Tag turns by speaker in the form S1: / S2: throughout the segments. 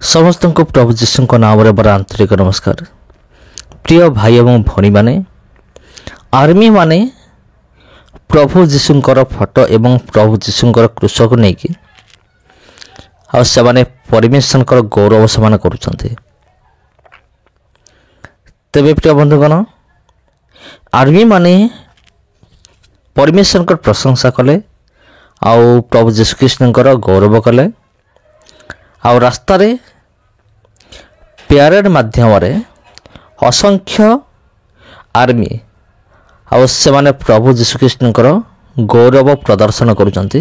S1: समस्त को प्रभु जीशु नाम बड़ा आंतरिक नमस्कार। प्रिय भाई एवं भौणी माने आर्मी माने प्रभु जीशुंकर फोटो एवं प्रभु जीशुंकर क्रूस को लेकिन आने परमेश्वर गौरव से करुँच। तेरे प्रिय बंधुगण आर्मी माने परमेश्वर प्रशंसा कले आउ प्रभु जीशु कृष्णकर गौरव कले आउ रास्ता रे प्यारेड माध्यम असंख्य आर्मी आउ से माने प्रभु जीशु कृष्णकर गौरव प्रदर्शन करुँच।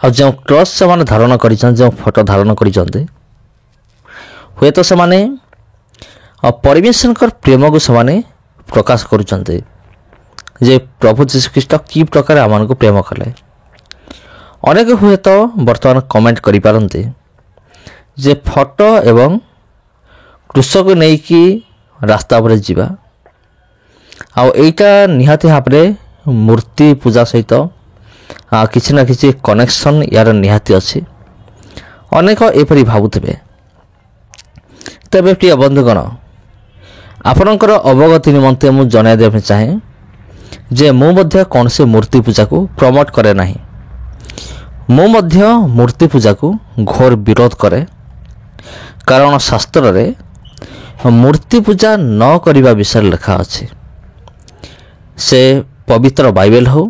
S1: जो क्रॉस से माने धारण कर जो फोटो धारण कर हुए तो से माने परमेश्वर प्रेम को से प्रकाश करुँच जे प्रभु जीशु ख्रीष्ट कि प्रकार आम को प्रेम कले। अनेक हुए तो बर्तमान कमेंट करि पारंती जे फोटो एवं क्रूस को लेकिन रास्ता पर जीवा आउ एटा निहाती भाव में मूर्ति पूजा सहित किसी ना किसी कनेक्शन यार निहाती अच्छी। अनेक एपरी भावुवे तेरे प्रिय बंधुगण आपणकर अवगति निमंते मुझे जन देवा चाहे जे मु मध्य कौन से मूर्ति पूजा को प्रमोट करे नहीं। मु मध्य मूर्ति पूजा को घोर विरोध करे कारण शास्त्र रे मूर्ति पूजा न करिबा विषय लिखा अछि। से पवित्र बाइबल हो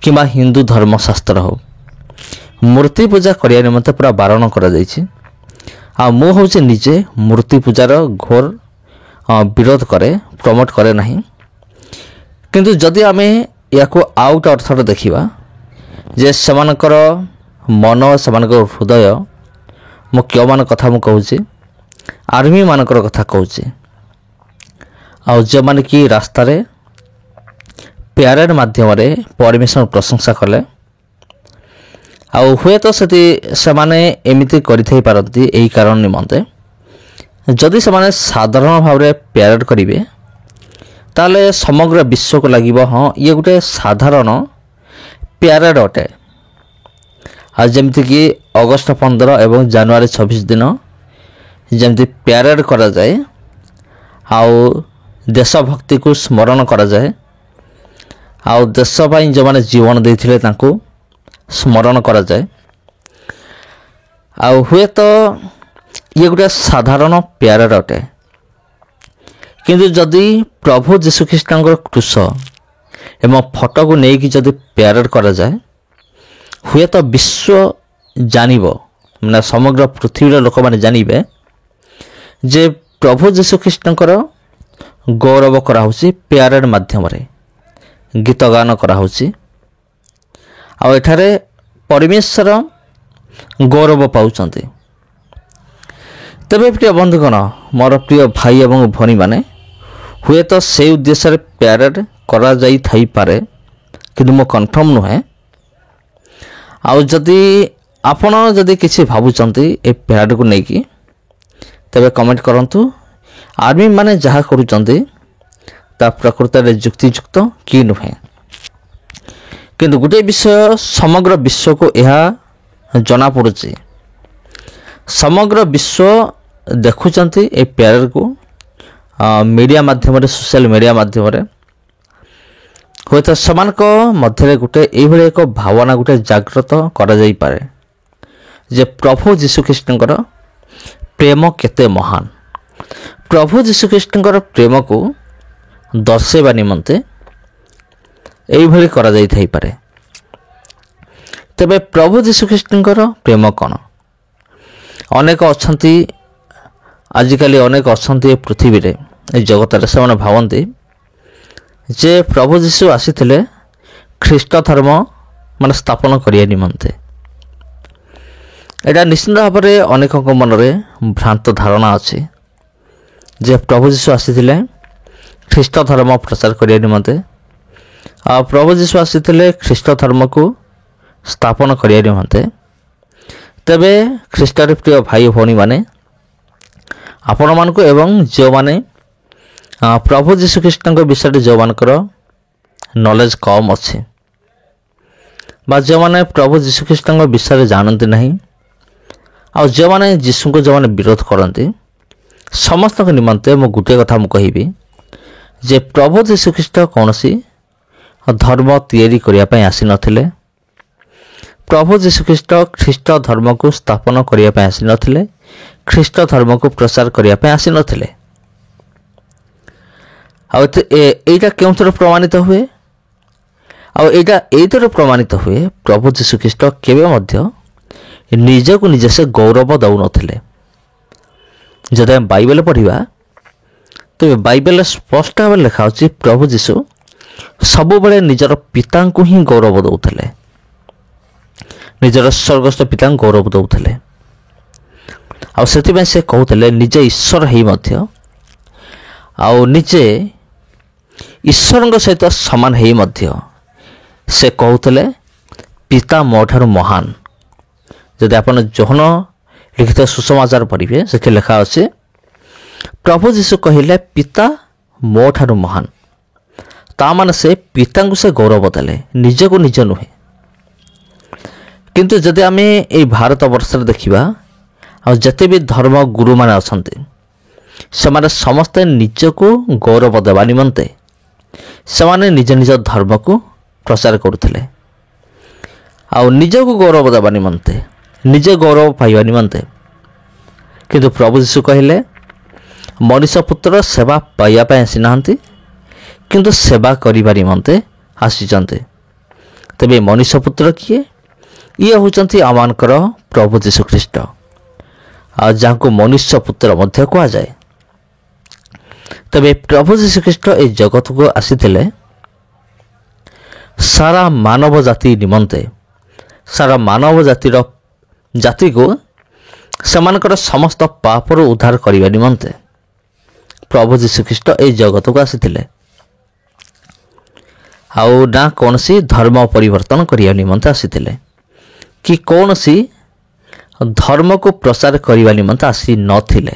S1: किंबा हिंदू धर्मशास्त्र हो मूर्ति पूजा करिया निमंते पूरा बारण करा जायछि। आ मु होचे निजे मूर्ति पूजार घोर विरोध करे प्रमोट करे नहीं। किंतु जदि आमे याको आउट अर्थ देखिबा जे समानकर मन समानकर हृदय मु क्यों मान कथा मु कहूची आर्मी मानकर कथा कहूची आ जो माने कि रास्ता रे प्यारेड माध्यम रे परमेश्वर प्रशंसा कले आ हुए तो से माने एमिति करि थई पारंती एही कारण निमंते जदि से माने साधारण भाव रे प्यारेड करिवे ताले समग्र विश्व को लगे हाँ ये गोटे साधारण प्यारेड अटे। आ जमती कि अगस्ट 15 एवं जनवरी 26 दिन जमती प्यारेड करा जाए आउ देशभक्ति को स्मरण करा जाए आउ देश पाई जो माने जीवन देथिले तांको स्मरण करा जाए आउ हुए तो ये गोटे साधारण प्यारेड अटे। किंतु जदि प्रभु जीशु ख्रीष्टर क्रूस एवं फोटो को लेकिन जदि प्यारेड करा जाए हुए तो विश्व जानिबो माने समग्र पृथ्वी लोक माने जानिबे जे प्रभु जीशु ख्रीष्टर गौरव करा होची प्यारेड माध्यम रे गीत गान करा होची आ एठारे परमेश्वर गौरव पाउचंती। तेरे प्रिय बंधुगण मोर प्रिय भाई एवं भौणी माने हुए तो से उद्देश्य प्यारेड करा जाई थाई पारे किंतु मो कन्फर्म नुहे। आउ जदि आपण जदि किसी भावुचंती ए प्यारेड को लेकिन तबे कमेंट करंतु आर्मी माने जहाँ करुचंती ता प्रकृत रे युक्तियुक्त कि नुहे। किंतु गोटे विषय समग्र विश्व को यह जना पड़ुची समग्र विश्व देखुचंती ए प्यारेड को मीडिया माध्यम रे सोशल मीडिया माध्यम रे हुए तो समान मध्य गोटे ये एक भावना गोटे जागृत करा जाई पारे जे प्रभु जीशु ख्रीष्टर प्रेम केते महान। प्रभु जीशु ख्रीष्टर प्रेम को दर्शेबा निमंते यही करा जाई थाई पारे। तेबे प्रभु जीशु ख्रीष्टर प्रेम कौन अनेक अच्छी आजिकाली अनेक अच्छा पृथ्वी रे जगत से भावती जे प्रभु जीशु आसीथिले ख्रीष्ट धर्म मान स्थापन करिया निमंते। एटा निश्चित भाव में अनेक मन में भ्रांत धारणा अच्छी जे प्रभु जीशु आसीथिले ख्रीष्ट धर्म प्रचार करिया निमंते आ प्रभु जीशु आसीथिले ख्रीष्ट धर्म को स्थापन करिया निमंते। तेबे ख्रीष्टर प्रिय भाई भौणी माने आपण मानक एवं जो माने प्रभु जीशु ख्रीष्टर विषय जो मानकर नॉलेज कम अच्छे बा जो माने प्रभु जीशु ख्रीष्टर विषय जानते नहीं ଆଉ ଯେଉଁମାନେ ଯୀଶୁଙ୍କୁ ଯେଉଁମାନେ ବିରୋଧ କରନ୍ତି ସମସ୍ତଙ୍କ ନିମନ୍ତେ ମୁଁ ଗୋଟିଏ କଥା ମୁଁ କହିବି ଯେ ପ୍ରଭୁ ଯୀଶୁଖ୍ରୀଷ୍ଟ କୌଣସି ଧର୍ମ ତିଆରି କରିବା ପାଇଁ ଆସିନଥିଲେ। ପ୍ରଭୁ ଯୀଶୁଖ୍ରୀଷ୍ଟ ଖ୍ରୀଷ୍ଟ ଧର୍ମକୁ ସ୍ଥାପନ କରିବା ପାଇଁ ଆସିନଥିଲେ। ଖ୍ରୀଷ୍ଟ ଧର୍ମକୁ ପ୍ରଚାର କରିବା ପାଇଁ ଆସିନଥିଲେ। ଆଉ ଏଇଟା କେଉଁଥିରେ ପ୍ରମାଣିତ ହୁଏ? ଆଉ ଏଇଟା ଏଇଥିରେ ପ୍ରମାଣିତ ହୁଏ ପ୍ରଭୁ ଯୀଶୁଖ୍ରୀଷ୍ଟ କେବେ ମଧ୍ୟ ନିଜକୁ ନିଜେ ସେ ଗୌରବ ଦେଉନଥିଲେ। ଯଦି ଆମେ ବାଇବେଲ ପଢ଼ିବା ତେବେ ବାଇବେଲରେ ସ୍ପଷ୍ଟ ଭାବରେ ଲେଖା ହେଉଛି ପ୍ରଭୁ ଯୀଶୁ ସବୁବେଳେ ନିଜର ପିତାଙ୍କୁ ହିଁ ଗୌରବ ଦେଉଥିଲେ। ନିଜର ସ୍ୱର୍ଗସ୍ଥ ପିତାଙ୍କୁ ଗୌରବ ଦେଉଥିଲେ। ଆଉ ସେଥିପାଇଁ ସେ କହୁଥିଲେ ନିଜେ ଈଶ୍ୱର ହେଇ ମଧ୍ୟ ଆଉ ନିଜେ ଈଶ୍ୱରଙ୍କ ସହିତ ସମାନ ହେଇ ମଧ୍ୟ ସେ କହୁଥିଲେ ପିତା ମୋ ଠାରୁ ମହାନ। ଯଦି ଆପଣ ଯୋହନ ଲିଖିତ ସୁସମାଚାର ପଢ଼ିବେ ସେଠି ଲେଖା ଅଛି ପ୍ରଭୁ ଯୀଶୁ କହିଲେ ପିତା ମୋ ଠାରୁ ମହାନ। ତା ମାନେ ସେ ପିତାଙ୍କୁ ସେ ଗୌରବ ଦେଲେ, ନିଜକୁ ନିଜ ନୁହେଁ। କିନ୍ତୁ ଯଦି ଆମେ ଏଇ ଭାରତ ବର୍ଷରେ ଦେଖିବା ଆଉ ଯେତେ ବି ଧର୍ମ ଗୁରୁମାନେ ଅଛନ୍ତି ସେମାନେ ସମସ୍ତେ ନିଜକୁ ଗୌରବ ଦେବା ନିମନ୍ତେ ସେମାନେ ନିଜ ନିଜ ଧର୍ମକୁ ପ୍ରଚାର କରୁଥିଲେ। ଆଉ ନିଜକୁ ଗୌରବ ଦେବା ନିମନ୍ତେ ନିଜେ ଗୌରବ ପାଇବା ନିମନ୍ତେ। କିନ୍ତୁ ପ୍ରଭୁ ଯୀଶୁ କହିଲେ ମଣିଷ ପୁତ୍ର ସେବା ପାଇବା ପାଇଁ ଆସିନାହାନ୍ତି କିନ୍ତୁ ସେବା କରିବା ନିମନ୍ତେ ଆସିଛନ୍ତି। ତେବେ ମଣିଷ ପୁତ୍ର କିଏ? ଇଏ ହେଉଛନ୍ତି ଆମମାନଙ୍କର ପ୍ରଭୁ ଯୀଶୁଖ୍ରୀଷ୍ଟ ଆଉ ଯାହାଙ୍କୁ ମନୁଷ୍ୟ ପୁତ୍ର ମଧ୍ୟ କୁହାଯାଏ। ତେବେ ପ୍ରଭୁ ଯୀଶୁଖ୍ରୀଷ୍ଟ ଏହି ଜଗତକୁ ଆସିଥିଲେ ସାରା ମାନବ ଜାତି ନିମନ୍ତେ, ସାରା ମାନବ ଜାତିକୁ ସେମାନଙ୍କର ସମସ୍ତ ପାପରୁ ଉଦ୍ଧାର କରିବା ନିମନ୍ତେ ପ୍ରଭୁ ଯୀଶୁଖ୍ରୀଷ୍ଟ ଏହି ଜଗତକୁ ଆସିଥିଲେ। ଆଉ ନା କୌଣସି ଧର୍ମ ପରିବର୍ତ୍ତନ କରିବା ନିମନ୍ତେ ଆସିଥିଲେ କି କୌଣସି ଧର୍ମକୁ ପ୍ରଚାର କରିବା ନିମନ୍ତେ ଆସିନଥିଲେ।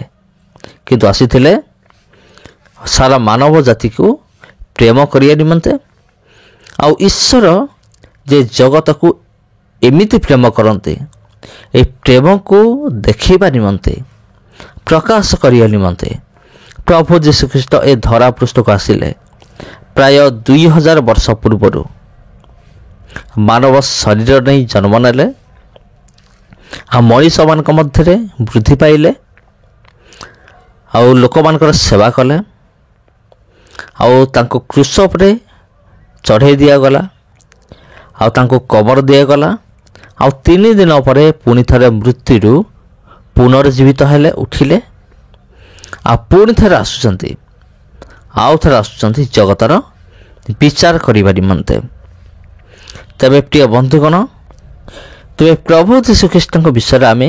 S1: କିନ୍ତୁ ଆସିଥିଲେ ସାରା ମାନବ ଜାତିକୁ ପ୍ରେମ କରିବା ନିମନ୍ତେ ଆଉ ଈଶ୍ୱର ଯେ ଜଗତକୁ ଏମିତି ପ୍ରେମ କରନ୍ତି ଏହି ପ୍ରେମକୁ ଦେଖାଇବା ନିମନ୍ତେ ପ୍ରକାଶ କରିବା ନିମନ୍ତେ ପ୍ରଭୁ ଯୀଶୁଖ୍ରୀଷ୍ଟ ଏ ଧରା ପୃଷ୍ଠକୁ ଆସିଲେ। ପ୍ରାୟ 2000 ବର୍ଷ ପୂର୍ବରୁ ମାନବ ଶରୀର ନେଇ ଜନ୍ମ ନେଲେ ଆଉ ମଣିଷମାନଙ୍କ ମଧ୍ୟରେ ବୃଦ୍ଧି ପାଇଲେ ଆଉ ଲୋକମାନଙ୍କର ସେବା କଲେ ଆଉ ତାଙ୍କୁ କ୍ରୁଶ ଉପରେ ଚଢ଼େଇ ଦିଆଗଲା ଆଉ ତାଙ୍କୁ କବର ଦିଆଗଲା ଆଉ 3 ଦିନ ପରେ ପୁଣି ଥରେ ମୃତ୍ୟୁରୁ ପୁନର୍ଜୀବିତ ହେଲେ, ଉଠିଲେ ଆଉ ପୁଣି ଥରେ ଆସୁଛନ୍ତି ଆଉ ଥରେ ଆସୁଛନ୍ତି ଜଗତର ବିଚାର କରିବା ନିମନ୍ତେ। ତେବେ ପ୍ରିୟ ବନ୍ଧୁଗଣ, ତେବେ ପ୍ରଭୁ ଯୀଶୁଖ୍ରୀଷ୍ଟଙ୍କ ବିଷୟରେ ଆମେ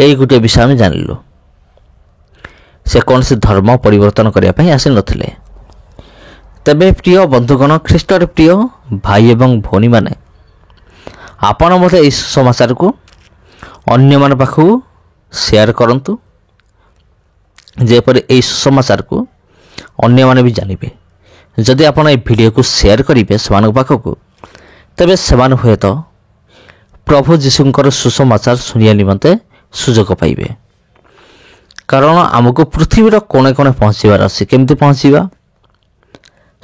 S1: ଏଇ ଗୋଟିଏ ବିଷୟ ଆମେ ଜାଣିଲୁ ସେ କୌଣସି ଧର୍ମ ପରିବର୍ତ୍ତନ କରିବା ପାଇଁ ଆସିନଥିଲେ। ତେବେ ପ୍ରିୟ ବନ୍ଧୁଗଣ, ଖ୍ରୀଷ୍ଟର ପ୍ରିୟ ଭାଇ ଏବଂ ଭଉଣୀମାନେ, ଆପଣ ମଧ୍ୟ ଏହି ସୁସମାଚାରକୁ ଅନ୍ୟମାନଙ୍କ ପାଖକୁ ସେୟାର କରନ୍ତୁ ଯେପରି ଏହି ସୁସମାଚାରକୁ ଅନ୍ୟମାନେ ବି ଜାଣିବେ। ଯଦି ଆପଣ ଏହି ଭିଡ଼ିଓକୁ ସେୟାର କରିବେ ସେମାନଙ୍କ ପାଖକୁ ତେବେ ସେମାନେ ହୁଏତ ପ୍ରଭୁ ଯୀଶୁଙ୍କର ସୁସମାଚାର ଶୁଣିବା ନିମନ୍ତେ ସୁଯୋଗ ପାଇବେ। କାରଣ ଆମକୁ ପୃଥିବୀର କୋଣେ କୋଣେ ପହଞ୍ଚିବାର ଅଛି। କେମିତି ପହଞ୍ଚିବା?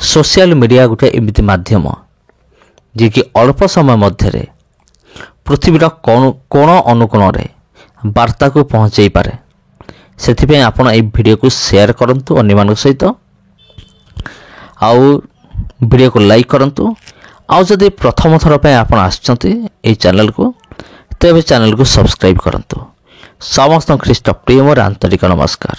S1: ସୋସିଆଲ ମିଡ଼ିଆ ଗୋଟେ ଏମିତି ମାଧ୍ୟମ ଯିଏକି ଅଳ୍ପ ସମୟ ମଧ୍ୟରେ ପୃଥିବୀର କୋଣ ଅନୁକୋଣରେ ବାର୍ତ୍ତାକୁ ପହଞ୍ଚାଇ ପାରେ। ସେଥିପାଇଁ ଆପଣ ଏହି ଭିଡ଼ିଓକୁ ସେୟାର କରନ୍ତୁ ଅନ୍ୟମାନଙ୍କ ସହିତ ଆଉ ଭିଡ଼ିଓକୁ ଲାଇକ୍ କରନ୍ତୁ। ଆଉ ଯଦି ପ୍ରଥମ ଥର ପାଇଁ ଆପଣ ଆସିଛନ୍ତି ଏହି ଚ୍ୟାନେଲକୁ ତେବେ ଚ୍ୟାନେଲକୁ ସବସ୍କ୍ରାଇବ୍ କରନ୍ତୁ। ସମସ୍ତଙ୍କୁ ଖ୍ରୀଷ୍ଟ ପ୍ରେମରେ ଆନ୍ତରିକ ନମସ୍କାର।